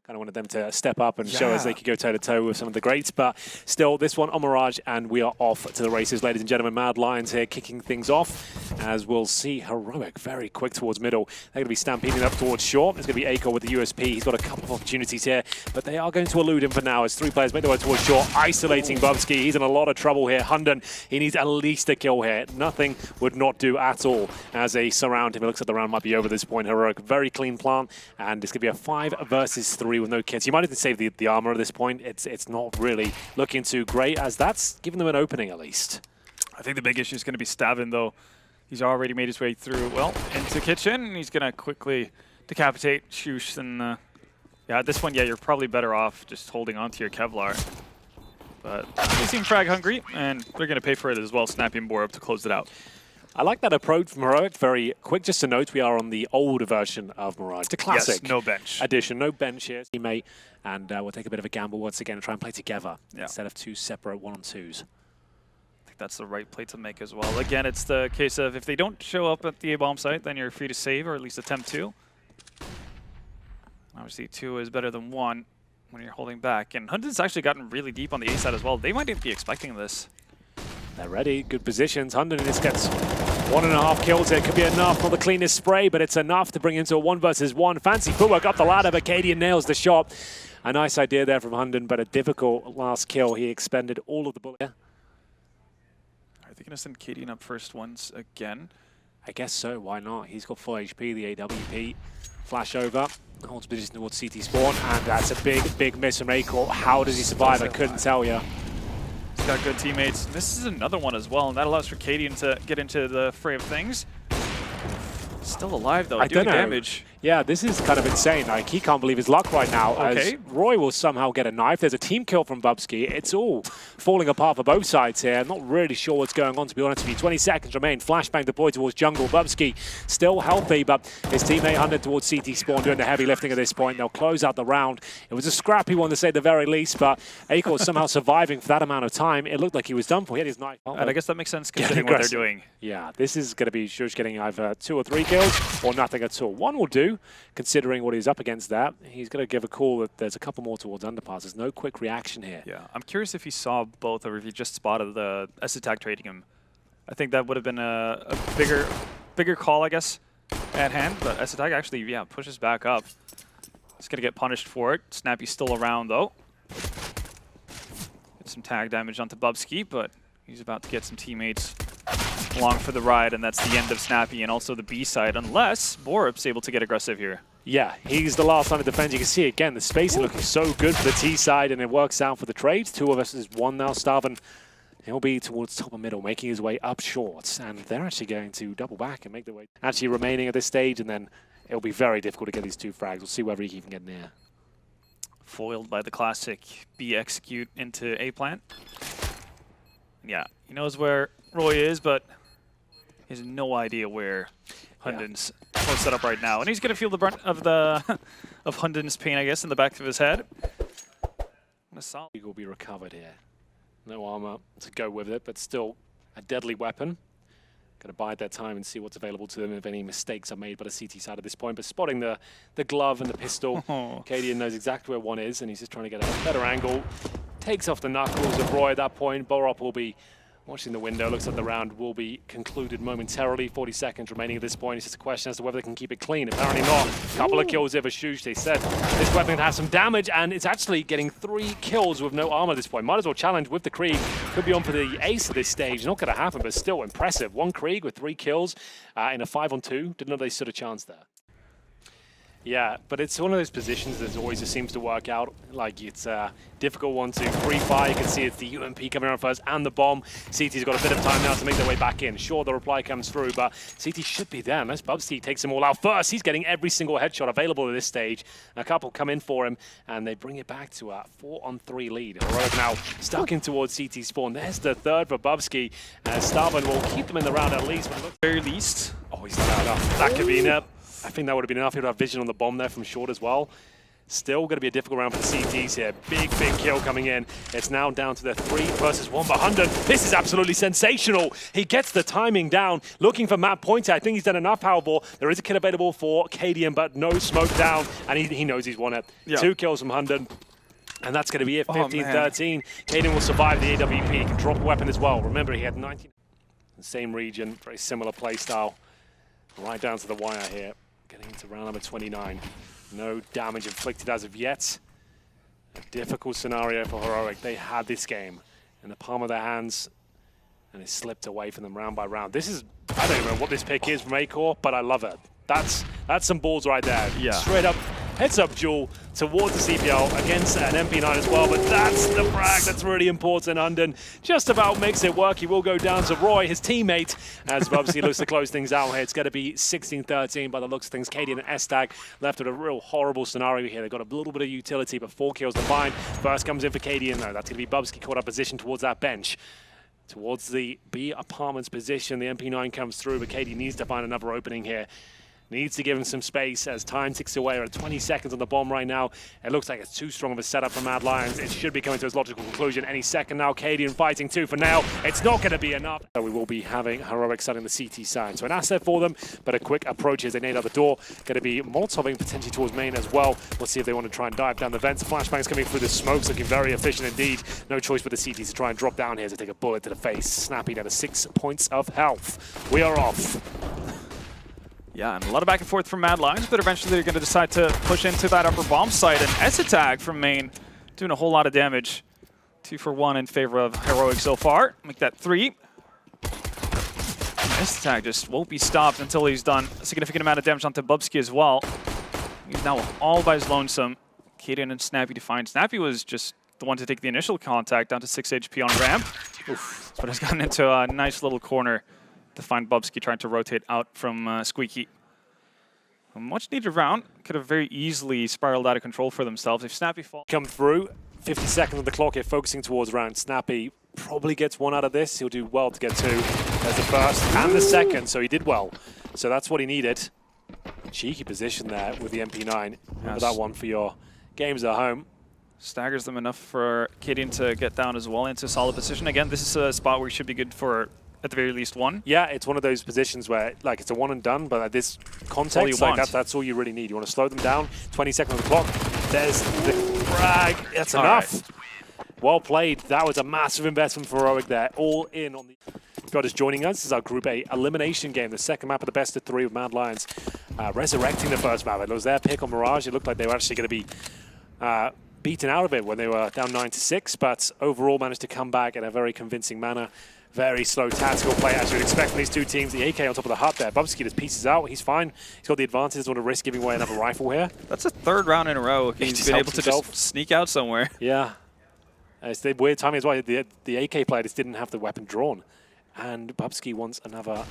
Kind of wanted them to step up and show us they could go toe-to-toe with some of the greats. But still, this one on Mirage, and we are off to the races, ladies and gentlemen. Mad Lions here kicking things off, as we'll see Heroic very quick towards middle. They're going to be stampeding up towards short. It's going to be Acor with the USP. He's got a couple of opportunities here, but they are going to elude him for now as three players make their way towards short, isolating Bubsky. He's in a lot of trouble here. Hunden, he needs at least a kill here. Nothing would not do at all as they surround him. It looks like the round might be over at this point. Heroic, very clean plant, and it's going to be a 5 versus 3 with no kits. You might even save the armor at this point. It's not really looking too great, as that's giving them an opening at least. I think the big issue is going to be Stavin, though. He's already made his way through, well, into kitchen, and he's going to quickly decapitate shox. And yeah, at this point, yeah, you're probably better off just holding on to your Kevlar. But they seem frag hungry, and they're going to pay for it as well, snapping Boar up to close it out. I like that approach from Heroic. Very quick. Just to note, we are on the older version of Mirage, the classic no bench edition. No bench here, teammate, and we'll take a bit of a gamble once again and try and play together instead of two separate 1-on-2s. I think that's the right play to make as well. Again, it's the case of if they don't show up at the A-bomb site, then you're free to save or at least attempt to. Obviously, 2 is better than 1 when you're holding back. And Hunden's actually gotten really deep on the A side as well. They might even be expecting this. They're ready. Good positions. Hunden just gets 1.5 kills here. Could be enough. Not the cleanest spray, but it's enough to bring into a 1 versus 1. Fancy footwork up the ladder, but Cadian nails the shot. A nice idea there from Hunden, but a difficult last kill. He expended all of the bullets. Are they going to send Cadian up first once again? I guess so. Why not? He's got 4 HP, the AWP. Flash over. Holds position towards CT spawn, and that's a big miss from Acor. How does he survive? I couldn't tell you. He's got good teammates. This is another one as well, and that allows for Cadian to get into the fray of things. Still alive, though, doing damage. Yeah, this is kind of insane. Like, he can't believe his luck right now. As Roy will somehow get a knife. There's a team kill from Bubsky. It's all falling apart for both sides here. I'm not really sure what's going on, to be honest with you. 20 seconds remain. Flashbang deployed towards jungle. Bubsky still healthy, but his teammate Hunter towards CT spawn doing the heavy lifting at this point. They'll close out the round. It was a scrappy one, to say the very least, but Acor somehow surviving for that amount of time. It looked like he was done for. He had his knife. And I guess that makes sense considering what they're doing. Yeah, this is going to be shox getting either 2 or 3 kills or nothing at all. 1 will do, considering what he's up against that. He's going to give a call that there's a couple more towards underpass. There's no quick reaction here. Yeah, I'm curious if he saw both or if he just spotted the S-Attack trading him. I think that would have been a bigger call, I guess, at hand. But S-Attack actually, yeah, pushes back up. He's going to get punished for it. Snappy's still around, though. Get some tag damage onto Bubsky, but he's about to get some teammates along for the ride, and that's the end of Snappy and also the B side, unless Borup's able to get aggressive here. Yeah, he's the last line of defense. You can see again the spacing looking so good for the T side, and it works out for the trades. 2 versus 1 now. Stavin, he'll be towards top of middle, making his way up short, and they're actually going to double back and make their way actually remaining at this stage, and then it'll be very difficult to get these 2 frags. We'll see whether he can get near. Foiled by the classic B execute into A plant. Yeah, he knows where Roy is, but he has no idea where Hunden's set up right now, and he's going to feel the brunt of of Hunden's pain, I guess, in the back of his head. He will be recovered here. No armor to go with it, but still a deadly weapon. Going to bide their time and see what's available to them if any mistakes are made by the CT side at this point. But spotting the glove and the pistol, Cadian knows exactly where one is, and he's just trying to get a better angle. Takes off the knuckles of Roy at that point. Borup will be watching the window. Looks like the round will be concluded momentarily. 40 seconds remaining at this point. It's just a question as to whether they can keep it clean. Apparently not. A couple of kills there for shox. They said this weapon can have some damage, and it's actually getting 3 kills with no armor at this point. Might as well challenge with the Krieg. Could be on for the ace at this stage. Not going to happen, but still impressive. 1 Krieg with 3 kills in a 5-on-2. Didn't know they stood a chance there. Yeah, but it's one of those positions that always just seems to work out. Like, it's a difficult one to pre-fire. You can see it's the UMP coming around first and the bomb. CT's got a bit of time now to make their way back in. Sure, the reply comes through, but CT should be there. Unless Bubsky takes them all out first. He's getting every single headshot available at this stage. A couple come in for him, and they bring it back to a 4-on-3 lead. Heroic now stuck in towards CT spawn. There's the 3rd for Bubsky. Stavin will keep them in the round at least. But very least. Oh, he's not enough. That could be enough. I think that would have been enough. He would have vision on the bomb there from short as well. Still going to be a difficult round for the CTs here. Big kill coming in. It's now down to the 3 versus 1 for Hunden. This is absolutely sensational. He gets the timing down, looking for Matt Pointer. I think he's done enough, however. There is a kill available for Cadian, but no smoke down, and he knows he's won it. Yeah. 2 kills from Hunden. And that's going to be it, 15-13. Cadian will survive the AWP. He can drop the weapon as well. Remember, he had 19. Same region, very similar play style. Right down to the wire here. Getting into round number 29. No damage inflicted as of yet. A difficult scenario for Heroic. They had this game in the palm of their hands, and it slipped away from them round by round. This is, I don't even know what this pick is from A-Core, but I love it. That's some balls right there. Yeah. Straight up, heads-up duel towards the CPL against an MP9 as well, but that's the frag that's really important. Hunden just about makes it work. He will go down to Roy, his teammate, as obviously looks to close things out here. It's going to be 16-13 by the looks of things. Cadian and S-Tag left with a real horrible scenario here. They've got a little bit of utility, but 4 kills to find. First comes in for Cadian, though. That's going to be Bubsky caught up position towards that bench. Towards the B apartments position, the MP9 comes through, but Cadian needs to find another opening here. Needs to give him some space as time ticks away. We're at 20 seconds on the bomb right now. It looks like it's too strong of a setup for Mad Lions. It should be coming to its logical conclusion any second now. Cadian fighting 2 for now. It's not going to be enough. So we will be having Heroic starting the CT side. So an asset for them, but a quick approach as they nade out the door. Going to be Molotoving potentially towards main as well. We'll see if they want to try and dive down the vents. Flashbangs coming through the smokes, looking very efficient indeed. No choice for the CTs to try and drop down here to take a bullet to the face. Snappy down to 6 points of health. We are off. Yeah, and a lot of back and forth from Mad Lions, but eventually they're going to decide to push into that upper bomb site. And S-Tag from main doing a whole lot of damage. 2 for 1 in favor of Heroic so far. Make that 3. S-Tag just won't be stopped until he's done a significant amount of damage onto Bubsky as well. He's now all by his lonesome. Cadian and Snappy to find. Snappy was just the one to take the initial contact, down to 6 HP on ramp. Oof, but has gotten into a nice little corner to find Bubsky trying to rotate out from Squeaky. A much needed round. Could have very easily spiraled out of control for themselves if Snappy fall. Come through. 50 seconds on the clock here, focusing towards round. Snappy probably gets 1 out of this. He'll do well to get 2. There's the first and the second, so he did well. So that's what he needed. Cheeky position there with the MP9. Remember that one for your games at home. Staggers them enough for Cadian to get down as well into a solid position. Again, this is a spot where he should be good for at the very least 1. Yeah, it's one of those positions where, like, it's a one and done, but at this context, like, that's all you really need. You want to slow them down. 20 seconds on the clock. There's the frag. That's enough. Right. Well played. That was a massive investment for Heroic there. All in on the... God is joining us. This is our Group A elimination game. The second map of the best of 3 with Mad Lions. Resurrecting the first map. It was their pick on Mirage. It looked like they were actually going to be beaten out of it when they were down 9-6, but overall managed to come back in a very convincing manner. Very slow tactical play, as you'd expect from these 2 teams. The AK on top of the hut there. Bubsky just pieces out. He's fine. He's got the advantage. Doesn't want to risk giving away another rifle here. That's a 3rd round in a row. He's been able to just sneak out somewhere. Yeah. It's the weird timing as well. The AK player just didn't have the weapon drawn. And Bubsky wants another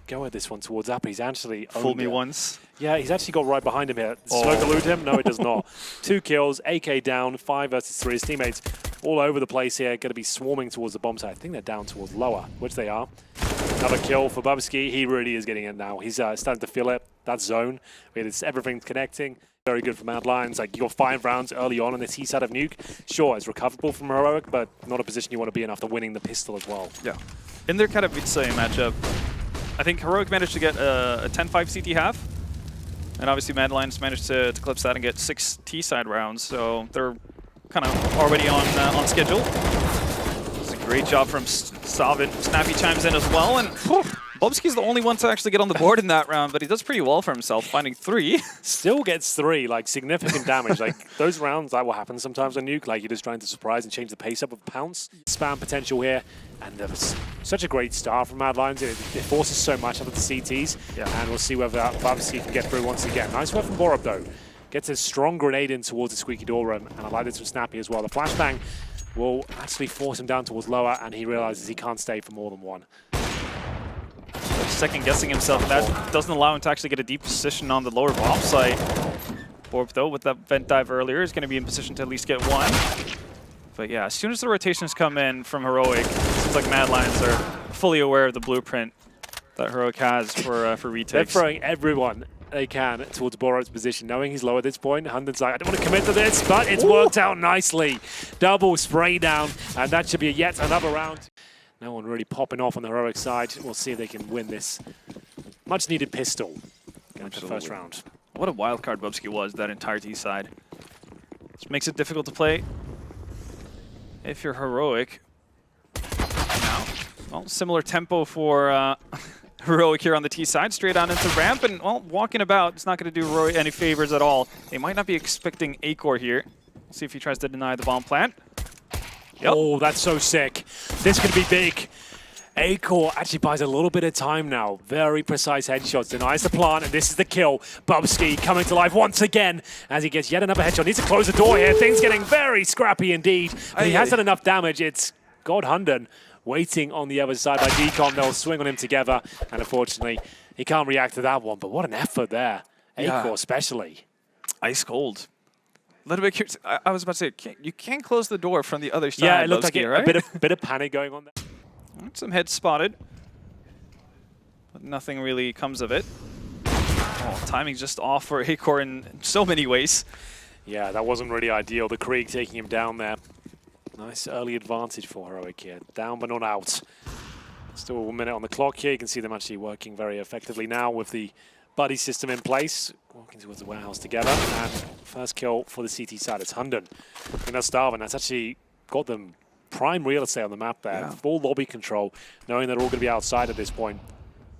go at this one towards Apple. He's actually fooled me once. Yeah, he's actually got right behind him here. Smoke elude him? No, it does not. 2 kills, AK down, 5 versus 3. His teammates all over the place here, going to be swarming towards the bomb site. I think they're down towards lower, which they are. Another kill for Bubsky. He really is getting it now. He's starting to feel it. That zone, everything's connecting. Very good for Mad Lions. Like, you got 5 rounds early on the T side of Nuke. Sure, it's recoverable from Heroic, but not a position you want to be in after winning the pistol as well. Yeah. In their kind of matchup, I think Heroic managed to get a 10-5 CT half. And obviously Mad Lions managed to clips that and get 6 T-side rounds. So they're kind of already on schedule. It's a great job from Savin. Snappy chimes in as well. And Bubsky's the only one to actually get on the board in that round, but he does pretty well for himself, finding 3. Still gets 3, like, significant damage. Like, those rounds, that will happen sometimes on Nuke. Like, you're just trying to surprise and change the pace up of Pounce. Spam potential here. And there was such a great start from Mad Lions. It forces so much out of the CTs. Yeah. And we'll see whether Bubsky can get through once again. Nice work from Borup, though. Gets a strong grenade in towards the squeaky door run. And I like this from Snappy as well. The flashbang will actually force him down towards lower, and he realizes he can't stay for more than 1. Second guessing himself. That doesn't allow him to actually get a deep position on the lower bomb site. Borup, though, with that vent dive earlier, is going to be in position to at least get 1. But yeah, as soon as the rotations come in from Heroic, it seems like Mad Lions are fully aware of the blueprint that Heroic has for retakes. They're throwing everyone they can towards Borot's position, knowing he's low at this point. Hunden's like, I don't want to commit to this, but it's worked out nicely. Double spray down, and that should be yet another round. No one really popping off on the heroic side. We'll see if they can win this much-needed pistol going to the first round. What a wildcard Bubsky was, that entire T side. Which makes it difficult to play if you're heroic. Now, well, similar tempo for heroic here on the T side, straight on into ramp, and well, walking about, it's not going to do Roy any favors at all. They might not be expecting Acor here. We'll see if he tries to deny the bomb plant. Yep. Oh, that's so sick. This could be big. Acor actually buys a little bit of time now. Very precise headshots. Denies the plant, and this is the kill. Bubsky coming to life once again as he gets yet another headshot. Needs to close the door here. Things getting very scrappy indeed. But he has done enough damage. It's God Hunden waiting on the other side by Decon. They'll swing on him together, and unfortunately, he can't react to that one. But what an effort there. Acor especially. Ice cold. A little bit curious. I was about to say, you can't close the door from the other side. Yeah, it looked Bubsky, like right? a bit of panic going on there. Some heads spotted, but nothing really comes of it. Oh, timing's just off for Acor in so many ways. Yeah, that wasn't really ideal. The Krieg taking him down there. Nice early advantage for Heroic here. Down but not out. Still 1 minute on the clock here. You can see them actually working very effectively now with the buddy system in place. Walking towards the warehouse together. And first kill for the CT side. It's Hunden. And that's Starvin. That's actually got them prime real estate on the map there. Yeah. Full lobby control, knowing they're all going to be outside at this point.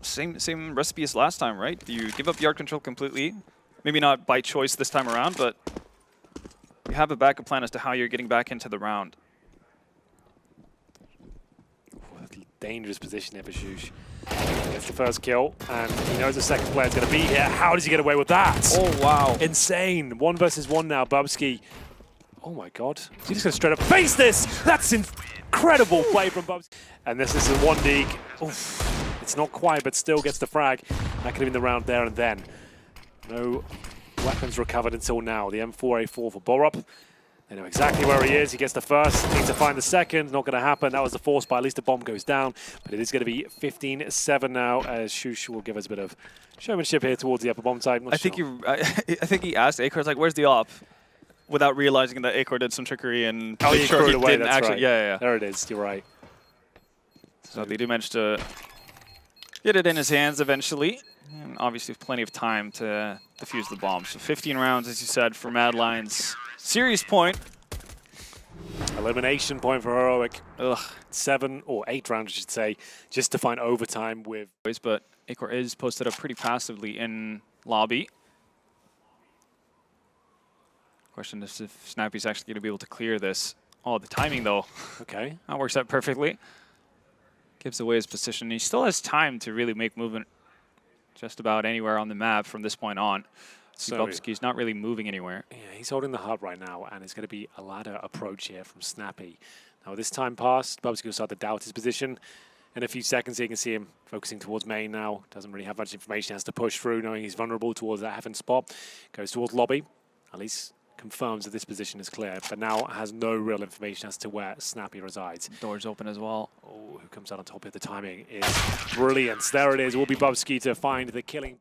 Same recipe as last time, right? You give up yard control completely. Maybe not by choice this time around, but you have a backup plan as to how you're getting back into the round. Dangerous position here for shox. Gets the first kill, and he knows the second player is going to be here. How does he get away with that? Oh, wow. Insane. 1 versus 1 now. Bubsky. Oh my God. He's just going to straight up face this. That's incredible play from Bubsky. And this is the 1 dig. Oof. It's not quite, but still gets the frag. That could have been the round there and then. No weapons recovered until now. The M4A4 for Borup. They know exactly where he is. He gets the first. Needs to find the second. Not going to happen. That was the force, but at least the bomb goes down. But it is going to be 15-7 now, as shox will give us a bit of showmanship here towards the upper bomb side. I think he asked Acor, like, where's the op? Without realizing that Acor did some trickery and he sure he away, didn't that's actually. Right. Yeah. There it is. You're right. So they do manage to get it in his hands eventually. And obviously plenty of time to defuse the bomb. So 15 rounds, as you said, for Mad Lions. Series point. Elimination point for Heroic. Ugh. 7 or 8 rounds, I should say, just to find overtime with. But Acor is posted up pretty passively in lobby. Question is if Snappy's actually going to be able to clear this. Oh, the timing, though. Okay. That works out perfectly. Gives away his position. He still has time to really make movement just about anywhere on the map from this point on. So Bubsky's not really moving anywhere. Yeah, he's holding the hub right now, and it's going to be a ladder approach here from Snappy. Now, this time passed, Bubsky will start to doubt his position. In a few seconds, you can see him focusing towards main now. Doesn't really have much information, has to push through, knowing he's vulnerable towards that heaven spot. Goes towards lobby, at least confirms that this position is clear, but now has no real information as to where Snappy resides. Doors open as well. Oh, who comes out on top here? The timing is brilliant. There it is. Will be Bubsky to find the killing.